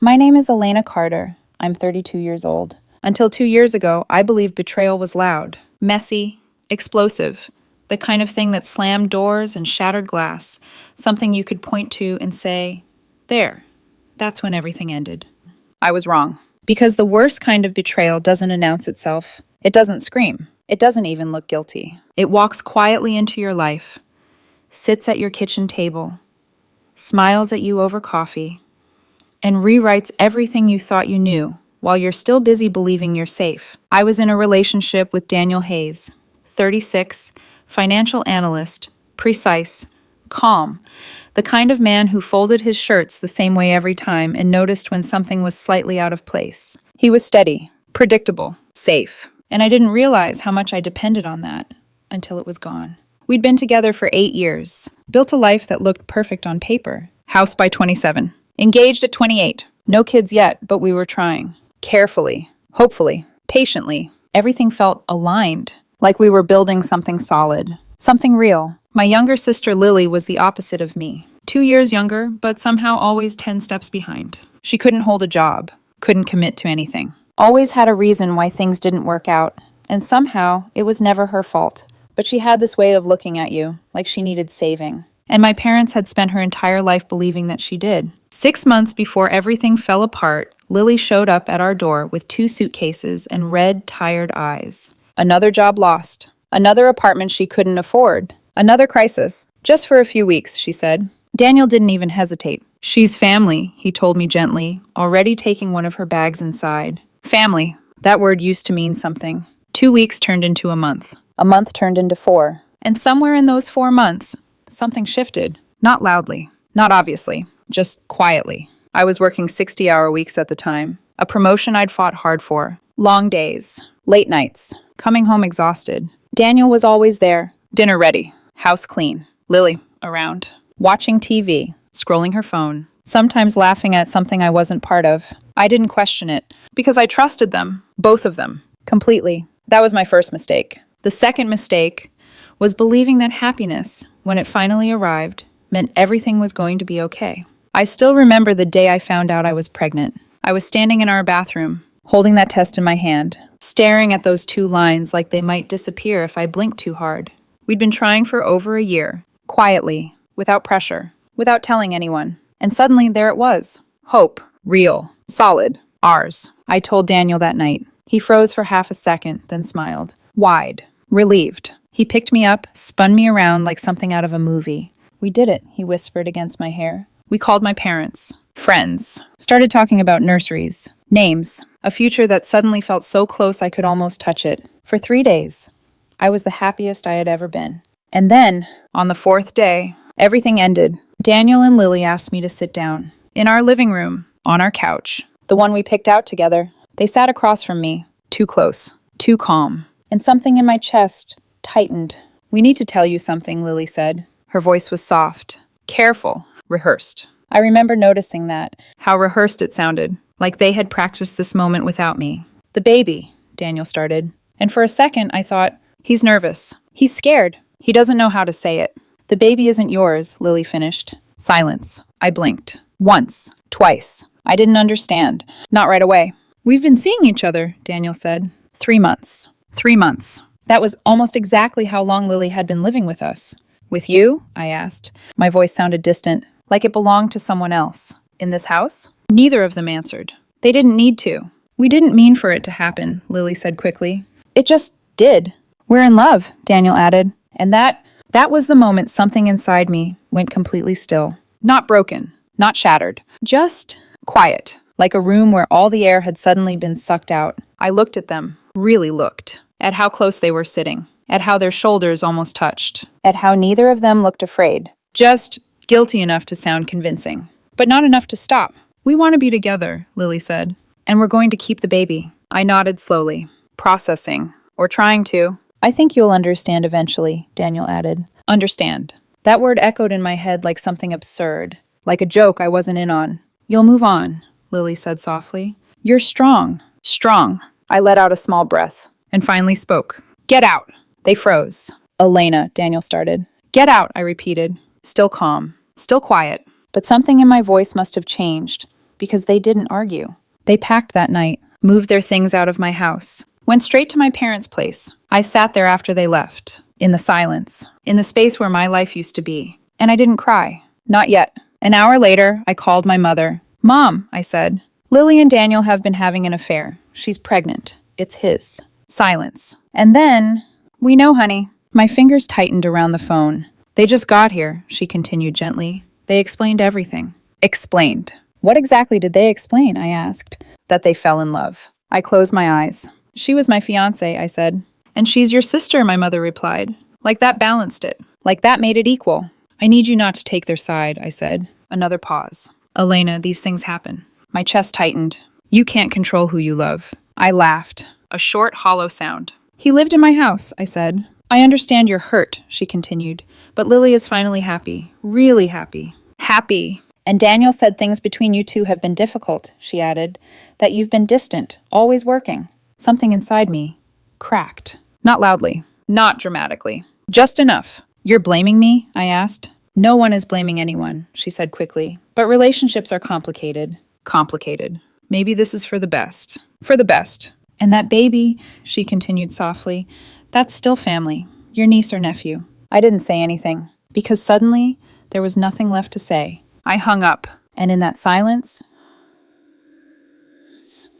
My name is Elena Carter. I'm 32 years old. Until 2 years ago, I believed betrayal was loud, messy, explosive, the kind of thing that slammed doors and shattered glass, something you could point to and say, there, that's when everything ended. I was wrong. Because the worst kind of betrayal doesn't announce itself. It doesn't scream. It doesn't even look guilty. It walks quietly into your life, sits at your kitchen table, smiles at you over coffee, and rewrites everything you thought you knew while you're still busy believing you're safe. I was in a relationship with Daniel Hayes, 36, financial analyst, precise, calm, the kind of man who folded his shirts the same way every time and noticed when something was slightly out of place. He was steady, predictable, safe, and I didn't realize how much I depended on that until it was gone. We'd been together for 8 years, built a life that looked perfect on paper. House by 27. Engaged at 28. No kids yet, but we were trying. Carefully, hopefully, patiently. Everything felt aligned, like we were building something solid, something real. My younger sister Lily was the opposite of me. 2 years younger, but somehow always 10 steps behind. She couldn't hold a job, couldn't commit to anything. Always had a reason why things didn't work out, and somehow it was never her fault. But she had this way of looking at you, like she needed saving. And my parents had spent her entire life believing that she did. 6 months before everything fell apart, Lily showed up at our door with 2 suitcases and red, tired eyes. Another job lost. Another apartment she couldn't afford. Another crisis. Just for a few weeks, she said. Daniel didn't even hesitate. She's family, he told me gently, already taking one of her bags inside. Family. That word used to mean something. 2 weeks turned into a month. A month turned into 4. And somewhere in those 4 months, something shifted. Not loudly. Not obviously. Just quietly. I was working 60-hour weeks at the time. A promotion I'd fought hard for. Long days. Late nights. Coming home exhausted. Daniel was always there. Dinner ready. House clean. Lily around. Watching TV. Scrolling her phone. Sometimes laughing at something I wasn't part of. I didn't question it. Because I trusted them. Both of them. Completely. That was my first mistake. The second mistake was believing that happiness, when it finally arrived, meant everything was going to be okay. I still remember the day I found out I was pregnant. I was standing in our bathroom, holding that test in my hand, staring at those 2 lines like they might disappear if I blinked too hard. We'd been trying for over a year, quietly, without pressure, without telling anyone. And suddenly there it was. Hope. Real. Solid. Ours. I told Daniel that night. He froze for half a second, then smiled. Wide. Relieved. He picked me up, spun me around like something out of a movie. We did it, he whispered against my hair. We called my parents. Friends. Started talking about nurseries. Names. A future that suddenly felt so close I could almost touch it. For 3 days, I was the happiest I had ever been. And then, on the 4th day, everything ended. Daniel and Lily asked me to sit down. In our living room, on our couch. The one we picked out together. They sat across from me. Too close. Too calm. And something in my chest tightened. We need to tell you something, Lily said. Her voice was soft, careful, rehearsed. I remember noticing that, how rehearsed it sounded, like they had practiced this moment without me. The baby, Daniel started. And for a second, I thought, he's nervous. He's scared. He doesn't know how to say it. The baby isn't yours, Lily finished. Silence. I blinked. Once. Twice. I didn't understand. Not right away. We've been seeing each other, Daniel said. 3 months. 3 months. That was almost exactly how long Lily had been living with us. With you? I asked. My voice sounded distant, like it belonged to someone else. In this house? Neither of them answered. They didn't need to. We didn't mean for it to happen, Lily said quickly. It just did. We're in love, Daniel added. And that was the moment something inside me went completely still. Not broken, not shattered, just quiet, like a room where all the air had suddenly been sucked out. I looked at them, really looked, at how close they were sitting, at how their shoulders almost touched, at how neither of them looked afraid. Just guilty enough to sound convincing, but not enough to stop. We want to be together, Lily said, and we're going to keep the baby. I nodded slowly, processing, or trying to. I think you'll understand eventually, Daniel added. Understand. That word echoed in my head like something absurd, like a joke I wasn't in on. You'll move on, Lily said softly. You're strong. Strong. I let out a small breath, and finally spoke. Get out. They froze. Elena, Daniel started. Get out, I repeated. Still calm. Still quiet. But something in my voice must have changed. because they didn't argue. They packed that night, moved their things out of my house, went straight to my parents' place. I sat there after they left, in the silence, in the space where my life used to be. And I didn't cry. Not yet. An hour later, I called my mother. "Mom," I said, "Lily and Daniel have been having an affair. She's pregnant. It's his." Silence. And then, "We know, honey." My fingers tightened around the phone. "They just got here," she continued gently. "They explained everything." Explained. What exactly did they explain? I asked. That they fell in love. I closed my eyes. "She was my fiancé," I said. "And she's your sister," my mother replied. Like that balanced it. Like that made it equal. "I need you not to take their side," I said. Another pause. "Elena, these things happen." My chest tightened. "You can't control who you love." I laughed. A short, hollow sound. "He lived in my house," I said. "I understand you're hurt," she continued. "But Lily is finally happy. Really happy. Happy. And Daniel said things between you two have been difficult," she added. "That you've been distant, always working." Something inside me cracked. Not loudly. Not dramatically. Just enough. "You're blaming me?" I asked. "No one is blaming anyone," she said quickly. "But relationships are complicated." Complicated. "Maybe this is for the best." For the best. "And that baby," she continued softly, "that's still family. Your niece or nephew." I didn't say anything, because suddenly there was nothing left to say. I hung up, and in that silence,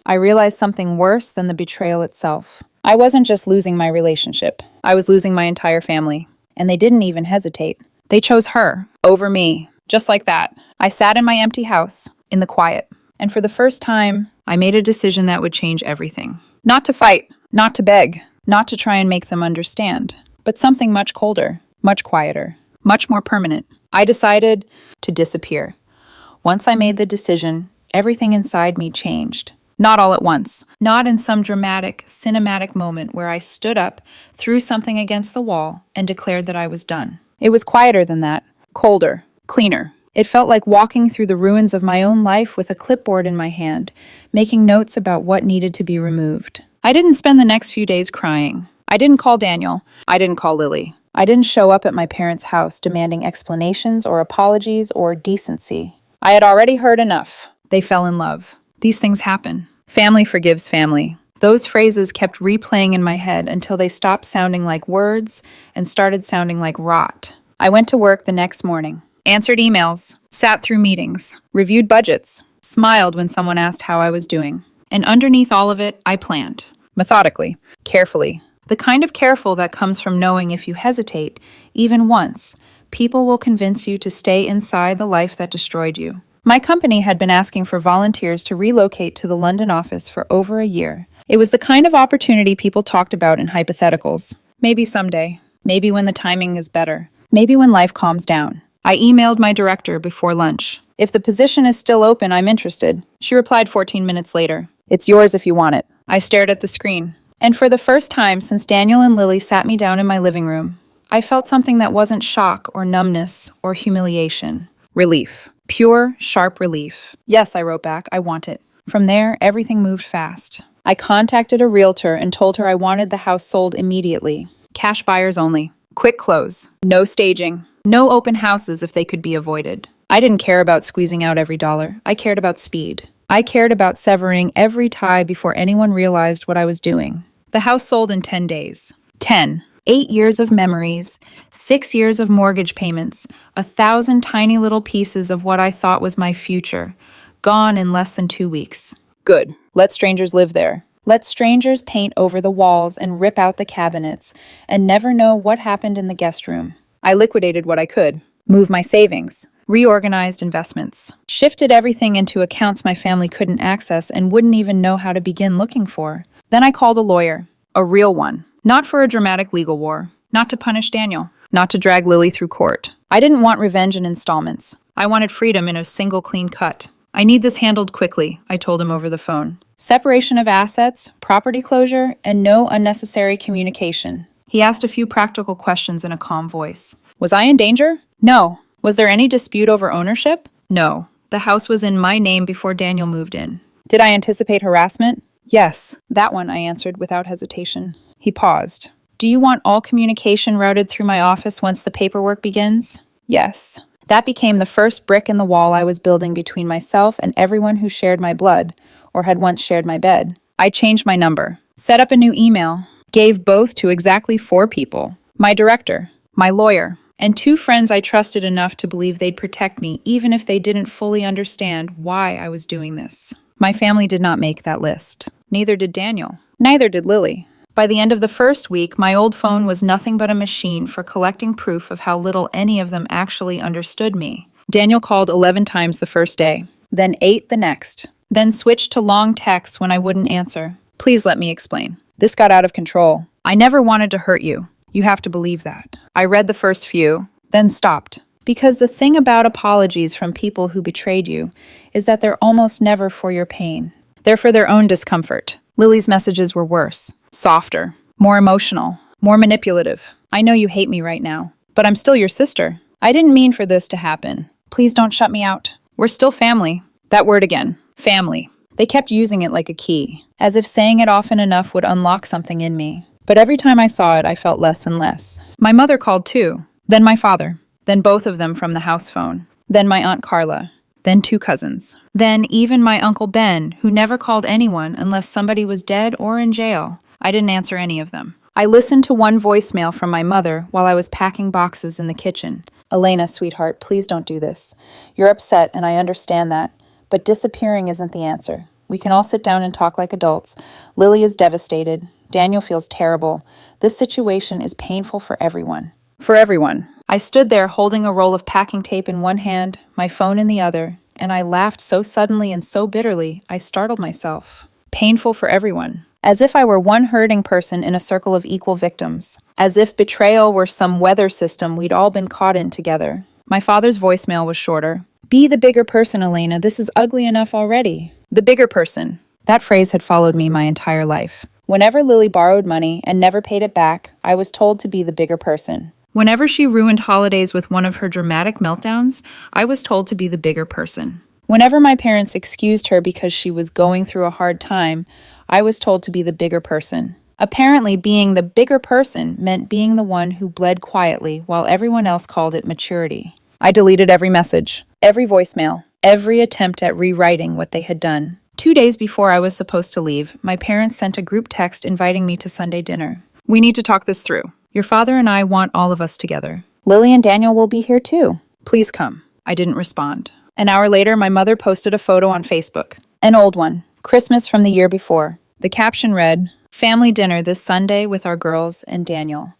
I realized something worse than the betrayal itself. I wasn't just losing my relationship. I was losing my entire family. And they didn't even hesitate. They chose her over me, just like that. I sat in my empty house, in the quiet, and for the first time, I made a decision that would change everything. Not to fight, not to beg, not to try and make them understand, but something much colder, much quieter, much more permanent. I decided to disappear. Once I made the decision, everything inside me changed. Not all at once. Not in some dramatic, cinematic moment where I stood up, threw something against the wall, and declared that I was done. It was quieter than that. Colder. Cleaner. It felt like walking through the ruins of my own life with a clipboard in my hand, making notes about what needed to be removed. I didn't spend the next few days crying. I didn't call Daniel. I didn't call Lily. I didn't show up at my parents' house demanding explanations or apologies or decency. I had already heard enough. They fell in love. These things happen. Family forgives family. Those phrases kept replaying in my head until they stopped sounding like words and started sounding like rot. I went to work the next morning, answered emails, sat through meetings, reviewed budgets, smiled when someone asked how I was doing. And underneath all of it, I planned. Methodically, carefully. The kind of careful that comes from knowing if you hesitate, even once, people will convince you to stay inside the life that destroyed you. My company had been asking for volunteers to relocate to the London office for over a year. It was the kind of opportunity people talked about in hypotheticals. Maybe someday. Maybe when the timing is better. Maybe when life calms down. I emailed my director before lunch. "If the position is still open, I'm interested." She replied 14 minutes later. "It's yours if you want it." I stared at the screen. And for the first time since Daniel and Lily sat me down in my living room, I felt something that wasn't shock or numbness or humiliation. Relief. Pure, sharp relief. "Yes," I wrote back, "I want it." From there, everything moved fast. I contacted a realtor and told her I wanted the house sold immediately. Cash buyers only. Quick close. No staging. No open houses if they could be avoided. I didn't care about squeezing out every dollar. I cared about speed. I cared about severing every tie before anyone realized what I was doing. The house sold in 10 days. 10. 8 years of memories, 6 years of mortgage payments, 1,000 tiny little pieces of what I thought was my future, gone in less than 2 weeks. Good. Let strangers live there. Let strangers paint over the walls and rip out the cabinets, and never know what happened in the guest room. I liquidated what I could. Moved my savings. Reorganized investments. Shifted everything into accounts my family couldn't access and wouldn't even know how to begin looking for. Then I called a lawyer. A real one. Not for a dramatic legal war. Not to punish Daniel. Not to drag Lily through court. I didn't want revenge in installments. I wanted freedom in a single clean cut. "I need this handled quickly," I told him over the phone. "Separation of assets, property closure, and no unnecessary communication." He asked a few practical questions in a calm voice. Was I in danger? No. Was there any dispute over ownership? No. The house was in my name before Daniel moved in. Did I anticipate harassment? Yes. That one, I answered without hesitation. He paused. "Do you want all communication routed through my office once the paperwork begins?" Yes. That became the first brick in the wall I was building between myself and everyone who shared my blood, or had once shared my bed. I changed my number, set up a new email, gave both to exactly 4 people: my director, my lawyer, and 2 friends I trusted enough to believe they'd protect me even if they didn't fully understand why I was doing this. My family did not make that list. Neither did Daniel. Neither did Lily. By the end of the first week, my old phone was nothing but a machine for collecting proof of how little any of them actually understood me. Daniel called 11 times the first day, then 8 the next, then switched to long texts when I wouldn't answer. Please let me explain. This got out of control. I never wanted to hurt you. You have to believe that. I read the first few, then stopped. Because the thing about apologies from people who betrayed you is that they're almost never for your pain. They're for their own discomfort. Lily's messages were worse, softer, more emotional, more manipulative. I know you hate me right now, but I'm still your sister. I didn't mean for this to happen. Please don't shut me out. We're still family. That word again, family. They kept using it like a key, as if saying it often enough would unlock something in me. But every time I saw it, I felt less and less. My mother called too, then my father, then both of them from the house phone, then my Aunt Carla, then 2 cousins, then even my Uncle Ben, who never called anyone unless somebody was dead or in jail. I didn't answer any of them. I listened to one voicemail from my mother while I was packing boxes in the kitchen. Elena, sweetheart, please don't do this. You're upset, and I understand that, but disappearing isn't the answer. We can all sit down and talk like adults. Lily is devastated. Daniel feels terrible. This situation is painful for everyone. For everyone. I stood there holding a roll of packing tape in one hand, my phone in the other, and I laughed so suddenly and so bitterly, I startled myself. Painful for everyone. As if I were one hurting person in a circle of equal victims. As if betrayal were some weather system we'd all been caught in together. My father's voicemail was shorter. Be the bigger person, Elena. This is ugly enough already. The bigger person. That phrase had followed me my entire life. Whenever Lily borrowed money and never paid it back, I was told to be the bigger person. Whenever she ruined holidays with one of her dramatic meltdowns, I was told to be the bigger person. Whenever my parents excused her because she was going through a hard time, I was told to be the bigger person. Apparently, being the bigger person meant being the one who bled quietly while everyone else called it maturity. I deleted every message, every voicemail, every attempt at rewriting what they had done. 2 days before I was supposed to leave, my parents sent a group text inviting me to Sunday dinner. We need to talk this through. Your father and I want all of us together. Lily and Daniel will be here too. Please come. I didn't respond. An hour later, my mother posted a photo on Facebook. An old one. Christmas from the year before. The caption read, "Family dinner this Sunday with our girls and Daniel.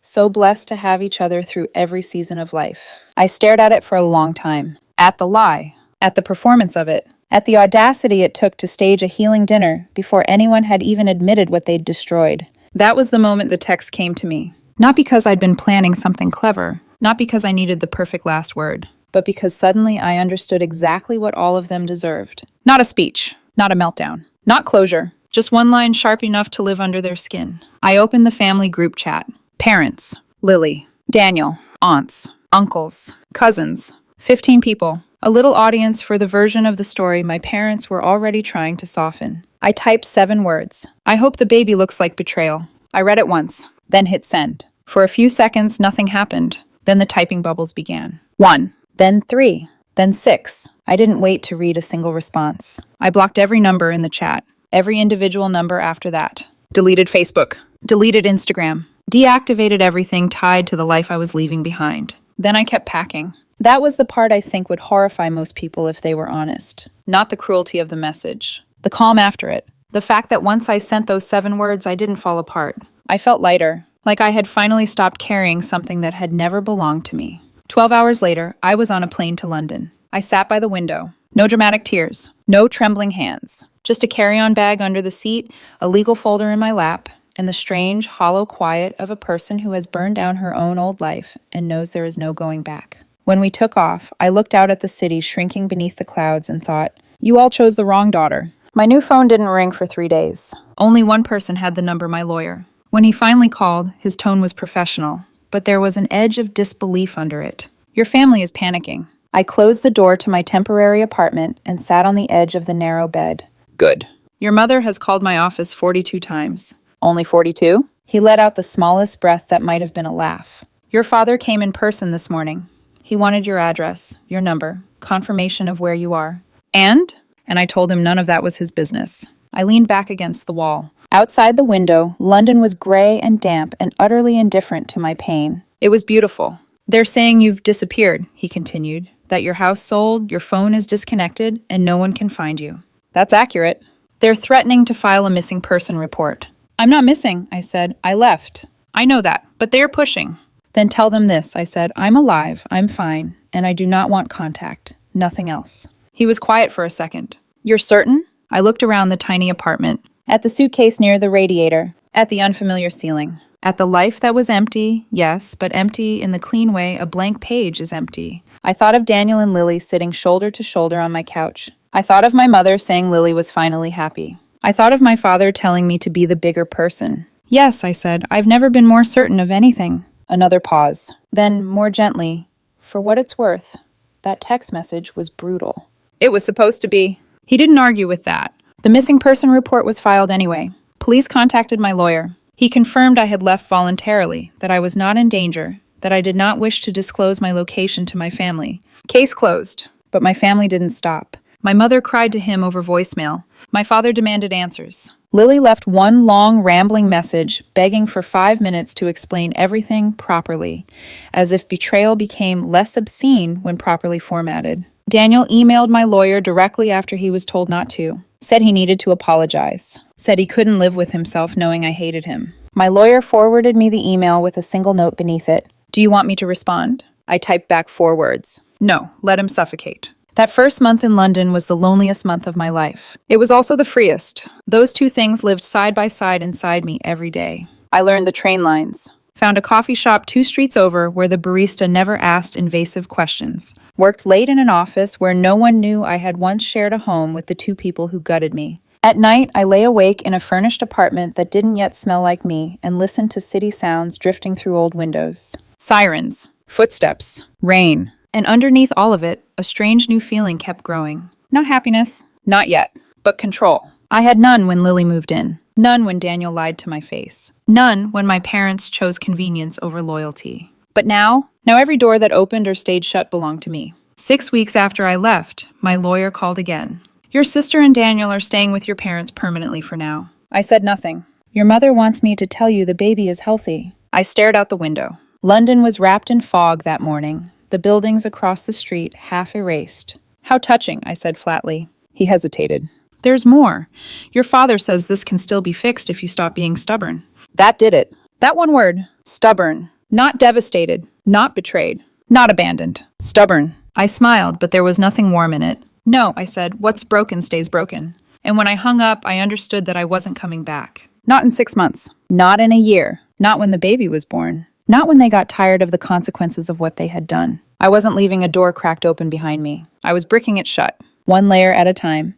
So blessed to have each other through every season of life." I stared at it for a long time. At the lie. At the performance of it. At the audacity it took to stage a healing dinner before anyone had even admitted what they'd destroyed. That was the moment the text came to me. Not because I'd been planning something clever, not because I needed the perfect last word, but because suddenly I understood exactly what all of them deserved. Not a speech, not a meltdown, not closure, just one line sharp enough to live under their skin. I opened the family group chat. Parents, Lily, Daniel, aunts, uncles, cousins, 15 people. A little audience for the version of the story my parents were already trying to soften. I typed 7 words. I hope the baby looks like betrayal. I read it once, then hit send. For a few seconds, nothing happened. Then the typing bubbles began. 1, then 3, then 6. I didn't wait to read a single response. I blocked every number in the chat, every individual number after that. Deleted Facebook, deleted Instagram, deactivated everything tied to the life I was leaving behind. Then I kept packing. That was the part I think would horrify most people if they were honest. Not the cruelty of the message. The calm after it. The fact that once I sent those 7 words, I didn't fall apart. I felt lighter, like I had finally stopped carrying something that had never belonged to me. 12 hours later, I was on a plane to London. I sat by the window. No dramatic tears. No trembling hands. Just a carry-on bag under the seat, a legal folder in my lap, and the strange, hollow quiet of a person who has burned down her own old life and knows there is no going back. When we took off, I looked out at the city shrinking beneath the clouds and thought, you all chose the wrong daughter. My new phone didn't ring for 3 days. Only one person had the number, my lawyer. When he finally called, his tone was professional, but there was an edge of disbelief under it. Your family is panicking. I closed the door to my temporary apartment and sat on the edge of the narrow bed. Good. Your mother has called my office 42 times. Only 42? He let out the smallest breath that might have been a laugh. Your father came in person this morning. He wanted your address, your number, confirmation of where you are. And I told him none of that was his business. I leaned back against the wall. Outside the window, London was gray and damp and utterly indifferent to my pain. It was beautiful. They're saying you've disappeared, he continued, that your house sold, your phone is disconnected, and no one can find you. That's accurate. They're threatening to file a missing person report. I'm not missing, I said. I left. I know that, but they're pushing. Then tell them this, I said. I'm alive, I'm fine, and I do not want contact. Nothing else. He was quiet for a second. You're certain? I looked around the tiny apartment, at the suitcase near the radiator, at the unfamiliar ceiling, at the life that was empty, yes, but empty in the clean way a blank page is empty. I thought of Daniel and Lily sitting shoulder to shoulder on my couch. I thought of my mother saying Lily was finally happy. I thought of my father telling me to be the bigger person. Yes, I said, I've never been more certain of anything. Another pause. Then, more gently, for what it's worth, that text message was brutal. It was supposed to be. He didn't argue with that. The missing person report was filed anyway. Police contacted my lawyer. He confirmed I had left voluntarily, that I was not in danger, that I did not wish to disclose my location to my family. Case closed. But my family didn't stop. My mother cried to him over voicemail. My father demanded answers. Lily left one long, rambling message, begging for 5 minutes to explain everything properly, as if betrayal became less obscene when properly formatted. Daniel emailed my lawyer directly after he was told not to. Said he needed to apologize. Said he couldn't live with himself knowing I hated him. My lawyer forwarded me the email with a single note beneath it. Do you want me to respond? I typed back 4 words. No, let him suffocate. That first month in London was the loneliest month of my life. It was also the freest. Those 2 things lived side by side inside me every day. I learned the train lines. Found a coffee shop 2 streets over where the barista never asked invasive questions. Worked late in an office where no one knew I had once shared a home with the 2 people who gutted me. At night, I lay awake in a furnished apartment that didn't yet smell like me and listened to city sounds drifting through old windows. Sirens, footsteps, rain. And underneath all of it, a strange new feeling kept growing. Not happiness, not yet, but control. I had none when Lily moved in. None when Daniel lied to my face. None when my parents chose convenience over loyalty. But now every door that opened or stayed shut belonged to me. 6 weeks after I left, my lawyer called again. Your sister and Daniel are staying with your parents permanently for now. I said nothing. Your mother wants me to tell you the baby is healthy. I stared out the window. London was wrapped in fog that morning. The buildings across the street half erased. How touching, I said flatly. He hesitated. There's more. Your father says this can still be fixed if you stop being stubborn. That did it. That one word. Stubborn. Not devastated. Not betrayed. Not abandoned. Stubborn. I smiled, but there was nothing warm in it. No, I said, what's broken stays broken. And when I hung up, I understood that I wasn't coming back. Not in 6 months. Not in a year. Not when the baby was born. Not when they got tired of the consequences of what they had done. I wasn't leaving a door cracked open behind me. I was bricking it shut, 1 layer at a time.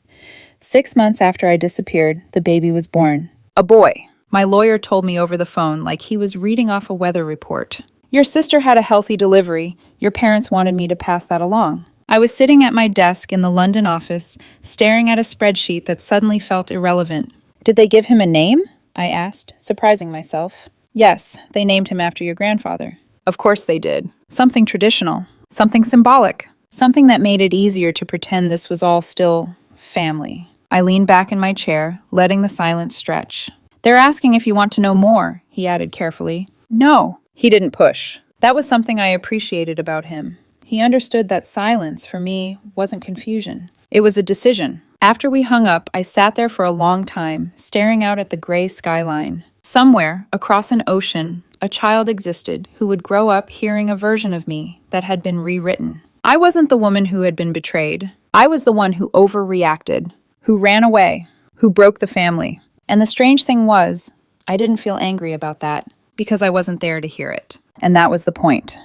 6 months after I disappeared, the baby was born. A boy. My lawyer told me over the phone like he was reading off a weather report. Your sister had a healthy delivery. Your parents wanted me to pass that along. I was sitting at my desk in the London office, staring at a spreadsheet that suddenly felt irrelevant. Did they give him a name? I asked, surprising myself. Yes, they named him after your grandfather. Of course they did. Something traditional. Something symbolic. Something that made it easier to pretend this was all still family. I leaned back in my chair, letting the silence stretch. They're asking if you want to know more, he added carefully. No. He didn't push. That was something I appreciated about him. He understood that silence, for me, wasn't confusion. It was a decision. After we hung up, I sat there for a long time, staring out at the gray skyline. Somewhere, across an ocean, a child existed who would grow up hearing a version of me that had been rewritten. I wasn't the woman who had been betrayed. I was the one who overreacted, who ran away, who broke the family. And the strange thing was, I didn't feel angry about that, because I wasn't there to hear it. And that was the point.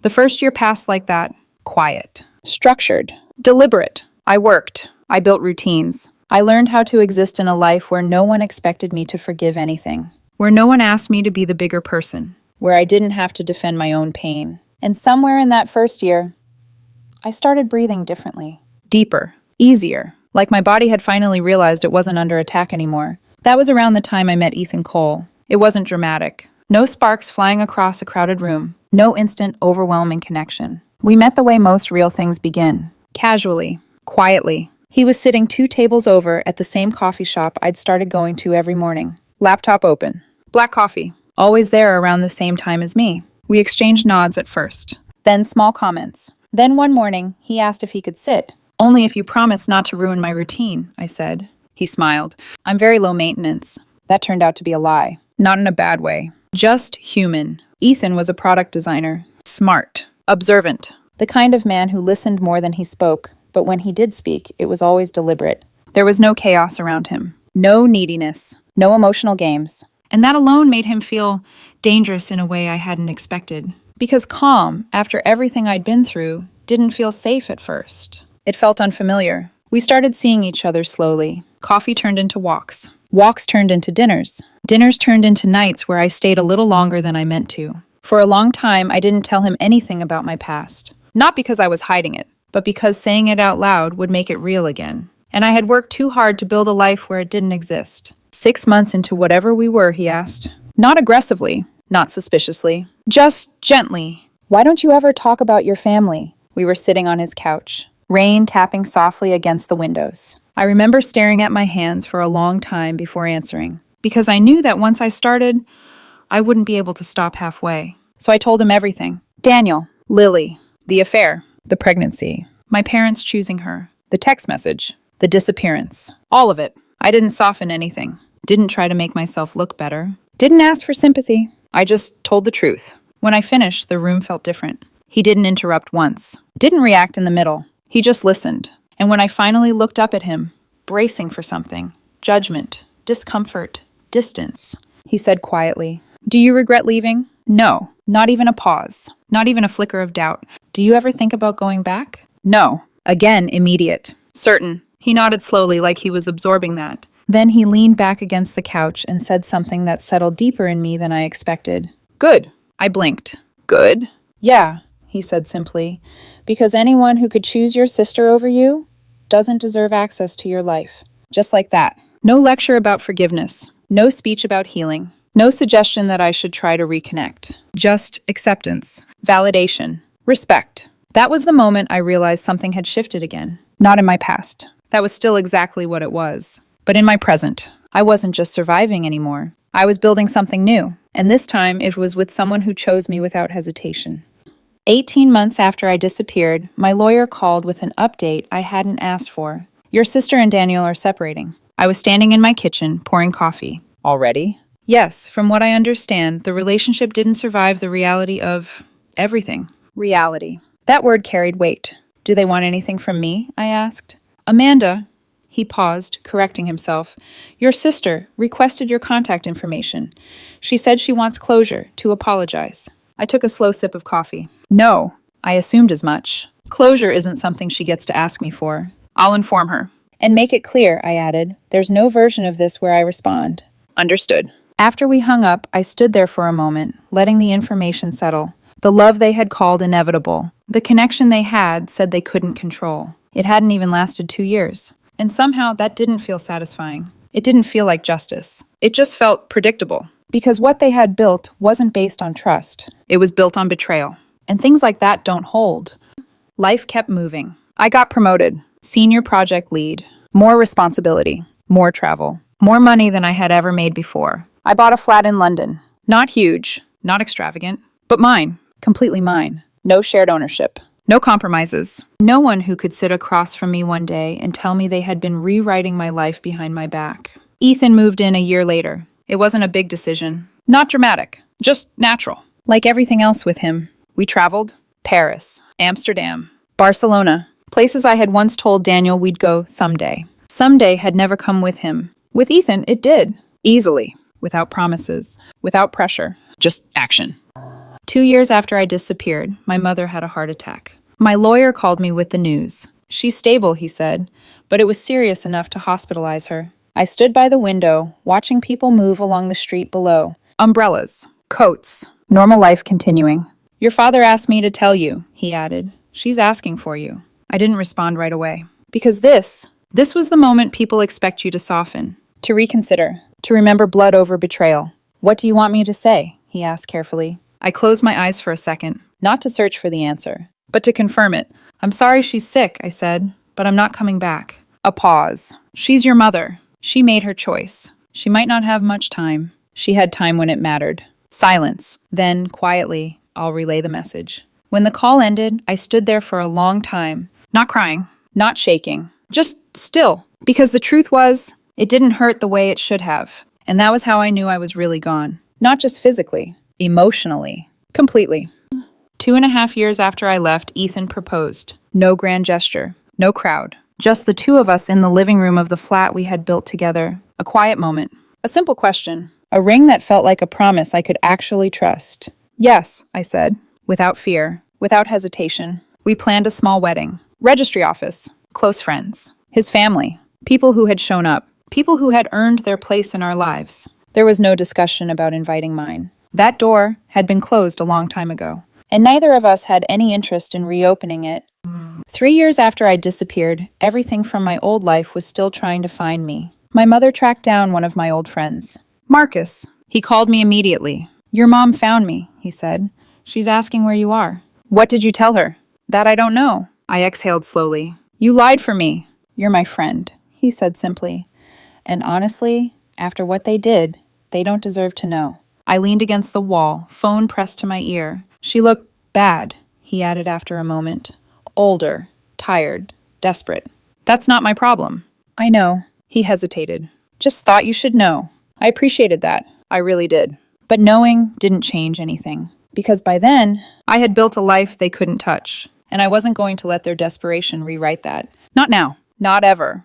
The first year passed like that, quiet, structured, deliberate. I worked. I built routines. I learned how to exist in a life where no one expected me to forgive anything, where no one asked me to be the bigger person, where I didn't have to defend my own pain. And somewhere in that first year, I started breathing differently, deeper, easier, like my body had finally realized it wasn't under attack anymore. That was around the time I met Ethan Cole. It wasn't dramatic. No sparks flying across a crowded room. No instant, overwhelming connection. We met the way most real things begin. Casually, quietly. He was sitting 2 tables over at the same coffee shop I'd started going to every morning. Laptop open. Black coffee. Always there around the same time as me. We exchanged nods at first. Then small comments. Then one morning, he asked if he could sit. Only if you promise not to ruin my routine, I said. He smiled. I'm very low maintenance. That turned out to be a lie. Not in a bad way. Just human. Ethan was a product designer. Smart. Observant. The kind of man who listened more than he spoke, but when he did speak, it was always deliberate. There was no chaos around him. No neediness. No emotional games. And that alone made him feel dangerous in a way I hadn't expected. Because calm, after everything I'd been through, didn't feel safe at first. It felt unfamiliar. We started seeing each other slowly. Coffee turned into walks. Walks turned into dinners. Dinners turned into nights where I stayed a little longer than I meant to. For a long time, I didn't tell him anything about my past. Not because I was hiding it, but because saying it out loud would make it real again. And I had worked too hard to build a life where it didn't exist. 6 months into whatever we were, he asked. Not aggressively, not suspiciously, just gently. Why don't you ever talk about your family? We were sitting on his couch, rain tapping softly against the windows. I remember staring at my hands for a long time before answering, because I knew that once I started, I wouldn't be able to stop halfway. So I told him everything. Daniel, Lily, the affair, the pregnancy, my parents choosing her, the text message, the disappearance, all of it. I didn't soften anything, didn't try to make myself look better, didn't ask for sympathy. I just told the truth. When I finished, the room felt different. He didn't interrupt once, didn't react in the middle. He just listened. And when I finally looked up at him, bracing for something, judgment, discomfort, distance, he said quietly, "Do you regret leaving?" No, not even a pause, not even a flicker of doubt. "Do you ever think about going back?" No. Again, immediate. Certain. He nodded slowly like he was absorbing that. Then he leaned back against the couch and said something that settled deeper in me than I expected. Good. I blinked. Good? Yeah, he said simply. Because anyone who could choose your sister over you doesn't deserve access to your life. Just like that. No lecture about forgiveness. No speech about healing. No suggestion that I should try to reconnect. Just acceptance. Validation. Respect. That was the moment I realized something had shifted again. Not in my past. That was still exactly what it was. But in my present, I wasn't just surviving anymore. I was building something new. And this time, it was with someone who chose me without hesitation. 18 months after I disappeared, my lawyer called with an update I hadn't asked for. Your sister and Daniel are separating. I was standing in my kitchen, pouring coffee. Already? Yes, from what I understand, the relationship didn't survive the reality of everything. Reality. That word carried weight. Do they want anything from me? I asked. Amanda, he paused, correcting himself. Your sister requested your contact information. She said she wants closure, to apologize. I took a slow sip of coffee. No, I assumed as much. Closure isn't something she gets to ask me for. I'll inform her. And make it clear, I added, there's no version of this where I respond. Understood. After we hung up, I stood there for a moment, letting the information settle. The love they had called inevitable. The connection they had said they couldn't control. It hadn't even lasted 2 years. And somehow that didn't feel satisfying. It didn't feel like justice. It just felt predictable. Because what they had built wasn't based on trust. It was built on betrayal. And things like that don't hold. Life kept moving. I got promoted. Senior project lead. More responsibility. More travel. More money than I had ever made before. I bought a flat in London. Not huge. Not extravagant. But mine. Completely mine. No shared ownership. No compromises. No one who could sit across from me one day and tell me they had been rewriting my life behind my back. Ethan moved in a year later. It wasn't a big decision. Not dramatic. Just natural. Like everything else with him. We traveled. Paris. Amsterdam. Barcelona. Places I had once told Daniel we'd go someday. Someday had never come with him. With Ethan, it did. Easily. Without promises. Without pressure. Just action. 2 years after I disappeared, my mother had a heart attack. My lawyer called me with the news. She's stable, he said, but it was serious enough to hospitalize her. I stood by the window, watching people move along the street below. Umbrellas. Coats. Normal life continuing. Your father asked me to tell you, he added. She's asking for you. I didn't respond right away. Because this was the moment people expect you to soften, to reconsider, to remember blood over betrayal. What do you want me to say? He asked carefully. I closed my eyes for a second, not to search for the answer, but to confirm it. I'm sorry she's sick, I said, but I'm not coming back. A pause. She's your mother. She made her choice. She might not have much time. She had time when it mattered. Silence. Then, quietly, I'll relay the message. When the call ended, I stood there for a long time, not crying, not shaking, just still, because the truth was, it didn't hurt the way it should have. And that was how I knew I was really gone. Not just physically, emotionally, completely. 2.5 years after I left, Ethan proposed. No grand gesture, no crowd. Just the two of us in the living room of the flat we had built together. A quiet moment. A simple question. A ring that felt like a promise I could actually trust. Yes, I said, without fear, without hesitation. We planned a small wedding. Registry office. Close friends. His family. People who had shown up. People who had earned their place in our lives. There was no discussion about inviting mine. That door had been closed a long time ago, and neither of us had any interest in reopening it. 3 years after I disappeared, everything from my old life was still trying to find me. My mother tracked down one of my old friends. Marcus. He called me immediately. Your mom found me, he said. She's asking where you are. What did you tell her? That I don't know. I exhaled slowly. You lied for me. You're my friend, he said simply. And honestly, after what they did, they don't deserve to know. I leaned against the wall, phone pressed to my ear. She looked bad, he added after a moment. Older, tired, desperate. That's not my problem. I know, he hesitated. Just thought you should know. I appreciated that. I really did. But knowing didn't change anything. Because by then, I had built a life they couldn't touch. And I wasn't going to let their desperation rewrite that. Not now. Not ever.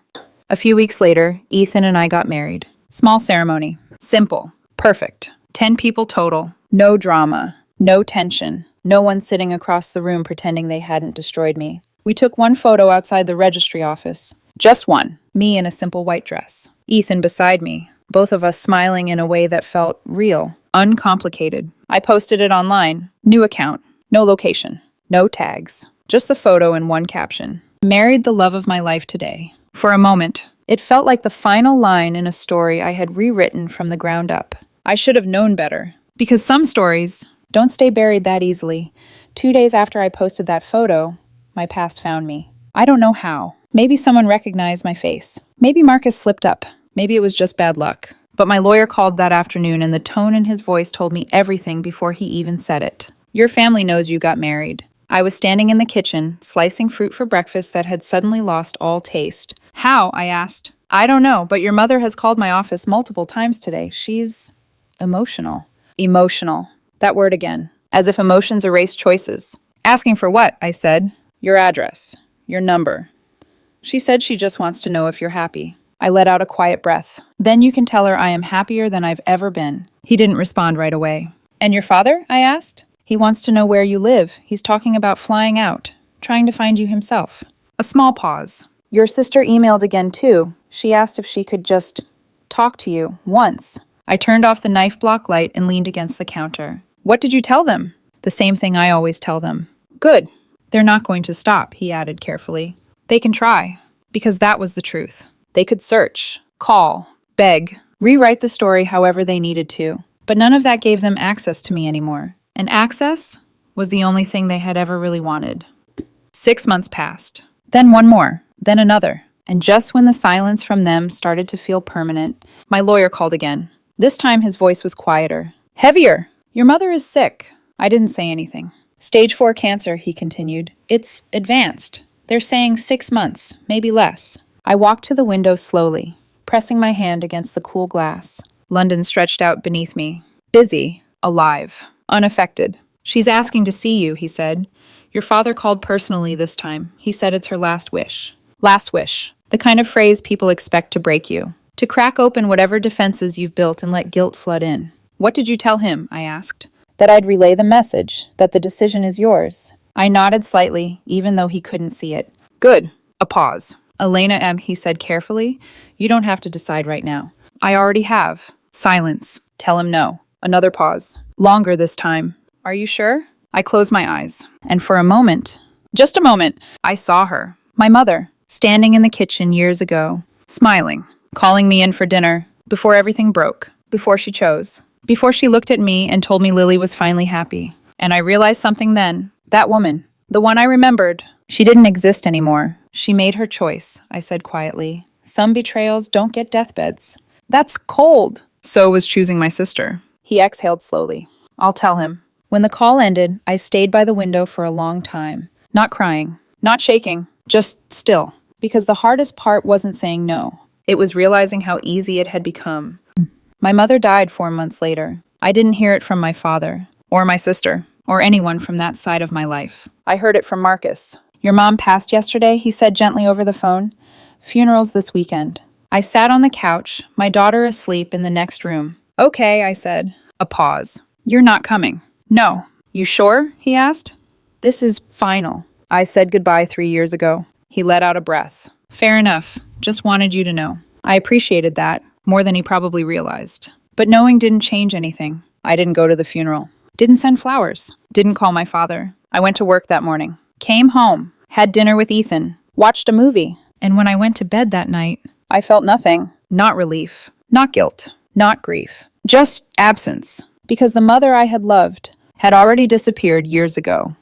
A few weeks later, Ethan and I got married. Small ceremony. Simple. Perfect. 10 people total. No drama. No tension. No one sitting across the room pretending they hadn't destroyed me. We took one photo outside the registry office. Just one. Me in a simple white dress. Ethan beside me. Both of us smiling in a way that felt real. Uncomplicated. I posted it online. New account. No location. No tags. Just the photo and one caption. Married the love of my life today. For a moment, it felt like the final line in a story I had rewritten from the ground up. I should have known better. Because some stories don't stay buried that easily. 2 days after I posted that photo, my past found me. I don't know how. Maybe someone recognized my face. Maybe Marcus slipped up. Maybe it was just bad luck. But my lawyer called that afternoon, and the tone in his voice told me everything before he even said it. Your family knows you got married. I was standing in the kitchen, slicing fruit for breakfast that had suddenly lost all taste. How? I asked. I don't know, but your mother has called my office multiple times today. She's emotional. Emotional. That word again. As if emotions erase choices. Asking for what? I said. Your address. Your number. She said she just wants to know if you're happy. I let out a quiet breath. Then you can tell her I am happier than I've ever been. He didn't respond right away. And your father? I asked. He wants to know where you live. He's talking about flying out, trying to find you himself. A small pause. Your sister emailed again too. She asked if she could just talk to you once. I turned off the knife block light and leaned against the counter. What did you tell them? The same thing I always tell them. Good. They're not going to stop, he added carefully. They can try, because that was the truth. They could search, call, beg, rewrite the story however they needed to. But none of that gave them access to me anymore. And access was the only thing they had ever really wanted. 6 months passed. Then one more. Then another. And just when the silence from them started to feel permanent, my lawyer called again. This time his voice was quieter. Heavier. Your mother is sick. I didn't say anything. Stage 4 cancer, he continued. It's advanced. They're saying 6 months, maybe less. I walked to the window slowly, pressing my hand against the cool glass. London stretched out beneath me. Busy. Alive. Unaffected. She's asking to see you, he said. Your father called personally this time. He said it's her last wish. Last wish. The kind of phrase people expect to break you. To crack open whatever defenses you've built and let guilt flood in. What did you tell him? I asked. That I'd relay the message, that the decision is yours. I nodded slightly, even though he couldn't see it. Good. A pause. Elena M., he said carefully. You don't have to decide right now. I already have. Silence. Tell him no. Another pause. Longer this time. Are you sure? I closed my eyes, and for a moment, just a moment, I saw her, my mother, standing in the kitchen years ago, smiling, calling me in for dinner, before everything broke, before she chose, before she looked at me and told me Lily was finally happy. And I realized something then. That woman, The one I remembered. She didn't exist anymore. She made her choice, I said quietly. Some betrayals don't get deathbeds. That's cold. So was choosing my sister. He exhaled slowly. I'll tell him. When the call ended, I stayed by the window for a long time. Not crying, not shaking, just still. Because the hardest part wasn't saying no. It was realizing how easy it had become. My mother died 4 months later. I didn't hear it from my father, or my sister, or anyone from that side of my life. I heard it from Marcus. Your mom passed yesterday, he said gently over the phone. Funeral's this weekend. I sat on the couch, my daughter asleep in the next room. Okay, I said. A pause. You're not coming. No. You sure? He asked. This is final. I said goodbye 3 years ago. He let out a breath. Fair enough. Just wanted you to know. I appreciated that, more than he probably realized. But knowing didn't change anything. I didn't go to the funeral. Didn't send flowers. Didn't call my father. I went to work that morning. Came home. Had dinner with Ethan. Watched a movie. And when I went to bed that night, I felt nothing. Not relief. Not guilt. Not grief. Just absence. Because the mother I had loved had already disappeared years ago.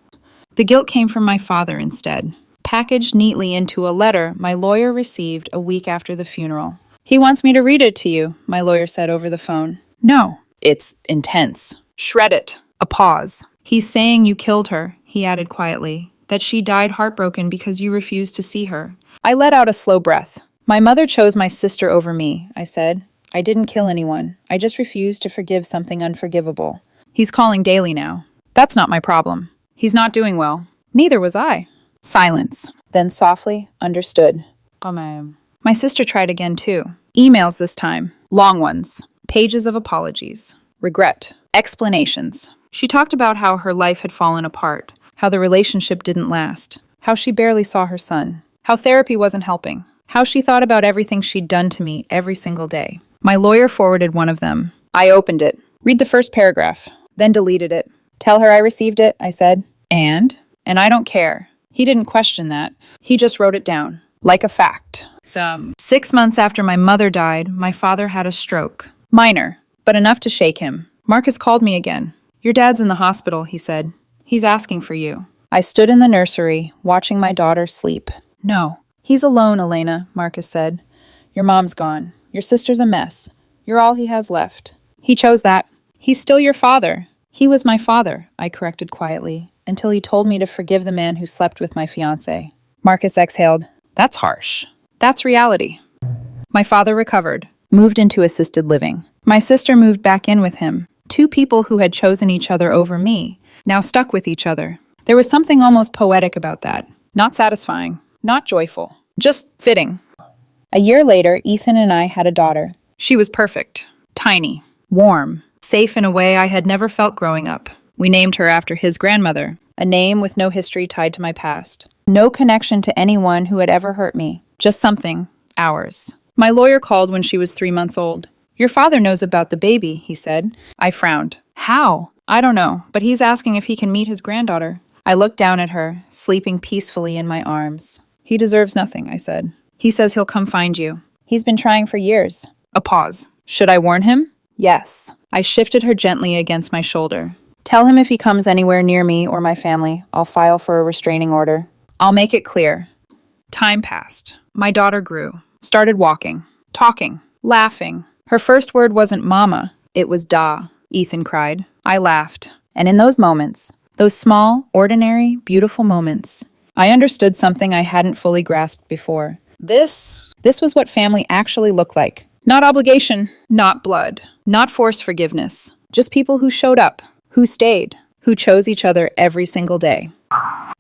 The guilt came from my father instead. Packaged neatly into a letter my lawyer received a week after the funeral. He wants me to read it to you, my lawyer said over the phone. No. It's intense. Shred it. A pause. He's saying you killed her, he added quietly. That she died heartbroken because you refused to see her. I let out a slow breath. My mother chose my sister over me, I said. I didn't kill anyone. I just refused to forgive something unforgivable. He's calling daily now. That's not my problem. He's not doing well. Neither was I. Silence. Then softly, understood. My sister tried again too. Emails this time. Long ones. Pages of apologies. Regret. Explanations. She talked about how her life had fallen apart, how the relationship didn't last, how she barely saw her son, how therapy wasn't helping, how she thought about everything she'd done to me every single day. My lawyer forwarded one of them. I opened it. Read the first paragraph. Then deleted it. Tell her I received it, I said. And I don't care. He didn't question that. He just wrote it down. Like a fact. 6 months after my mother died, my father had a stroke. Minor, but enough to shake him. Marcus called me again. Your dad's in the hospital, he said. He's asking for you. I stood in the nursery, watching my daughter sleep. No. He's alone, Elena, Marcus said. Your mom's gone. Your sister's a mess. You're all he has left. He chose that. He's still your father. He was my father, I corrected quietly, until he told me to forgive the man who slept with my fiancé. Marcus exhaled. That's harsh. That's reality. My father recovered, moved into assisted living. My sister moved back in with him. 2 people who had chosen each other over me, now stuck with each other. There was something almost poetic about that. Not satisfying, not joyful, just fitting. A year later, Ethan and I had a daughter. She was perfect, tiny, warm, safe in a way I had never felt growing up. We named her after his grandmother, a name with no history tied to my past. No connection to anyone who had ever hurt me. Just something, ours. My lawyer called when she was 3 months old. Your father knows about the baby, he said. I frowned. How? I don't know, but he's asking if he can meet his granddaughter. I looked down at her, sleeping peacefully in my arms. He deserves nothing, I said. He says he'll come find you. He's been trying for years. A pause. Should I warn him? Yes. I shifted her gently against my shoulder. Tell him if he comes anywhere near me or my family, I'll file for a restraining order. I'll make it clear. Time passed. My daughter grew, started walking, talking, laughing. Her first word wasn't mama, it was da, Ethan cried. I laughed. And in those moments, those small, ordinary, beautiful moments, I understood something I hadn't fully grasped before. This was what family actually looked like. Not obligation, not blood, not forced forgiveness. Just people who showed up, who stayed, who chose each other every single day.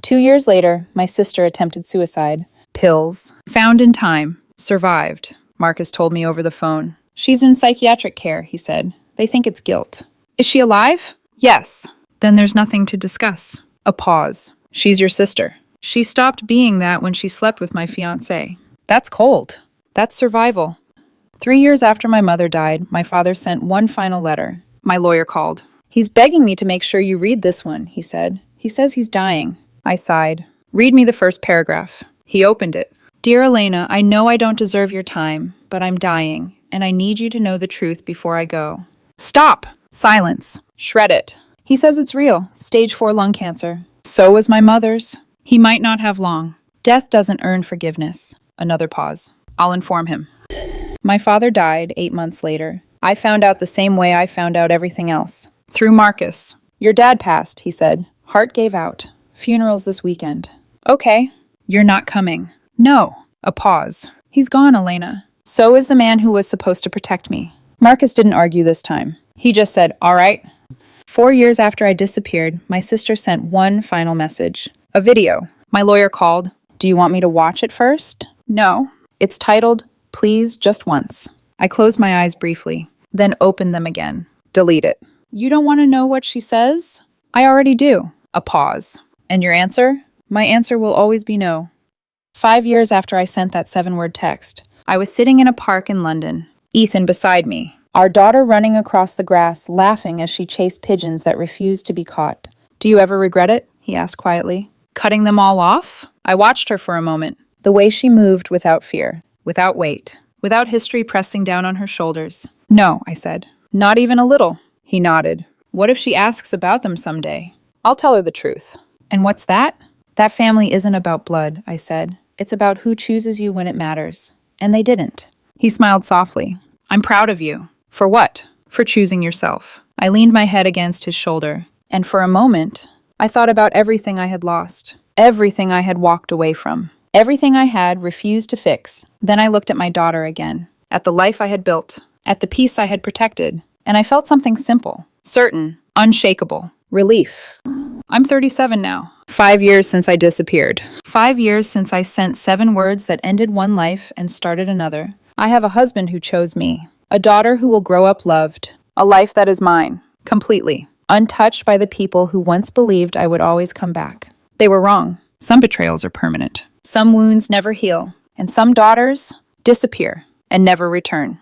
2 years later, my sister attempted suicide. Pills. Found in time. Survived. Marcus told me over the phone. She's in psychiatric care, he said. They think it's guilt. Is she alive? Yes. Then there's nothing to discuss. A pause. She's your sister. She stopped being that when she slept with my fiancé. That's cold. That's survival. 3 years after my mother died, my father sent one final letter. My lawyer called. He's begging me to make sure you read this one, he said. He says he's dying. I sighed. Read me the first paragraph. He opened it. Dear Elena, I know I don't deserve your time, but I'm dying, and I need you to know the truth before I go. Stop! Silence. Shred it. He says it's real. Stage 4 lung cancer. So was my mother's. He might not have long. Death doesn't earn forgiveness. Another pause. I'll inform him. My father died 8 months later. I found out the same way I found out everything else. Through Marcus. Your dad passed, he said. Heart gave out. Funeral's this weekend. Okay. You're not coming. No. A pause. He's gone, Elena. So is the man who was supposed to protect me. Marcus didn't argue this time. He just said, all right. 4 years after I disappeared, my sister sent one final message. A video. My lawyer called. Do you want me to watch it first? No. It's titled, Please Just Once. I closed my eyes briefly, then opened them again. Delete it. You don't want to know what she says? I already do. A pause. And your answer? My answer will always be no. 5 years after I sent that 7-word text, I was sitting in a park in London. Ethan beside me. Our daughter running across the grass, laughing as she chased pigeons that refused to be caught. Do you ever regret it? He asked quietly. Cutting them all off? I watched her for a moment. The way she moved without fear, without weight, without history pressing down on her shoulders. No, I said. Not even a little. He nodded. What if she asks about them someday? I'll tell her the truth. And what's that? That family isn't about blood, I said. It's about who chooses you when it matters. And they didn't. He smiled softly. I'm proud of you. For what? For choosing yourself. I leaned my head against his shoulder. And for a moment, I thought about everything I had lost. Everything I had walked away from. Everything I had refused to fix. Then I looked at my daughter again. At the life I had built. At the peace I had protected. And I felt something simple. Certain. Unshakable. Relief. I'm 37 now. 5 years since I disappeared. 5 years since I sent 7 words that ended one life and started another. I have a husband who chose me. A daughter who will grow up loved. A life that is mine. Completely. Untouched by the people who once believed I would always come back. They were wrong. Some betrayals are permanent. Some wounds never heal. And some daughters disappear and never return.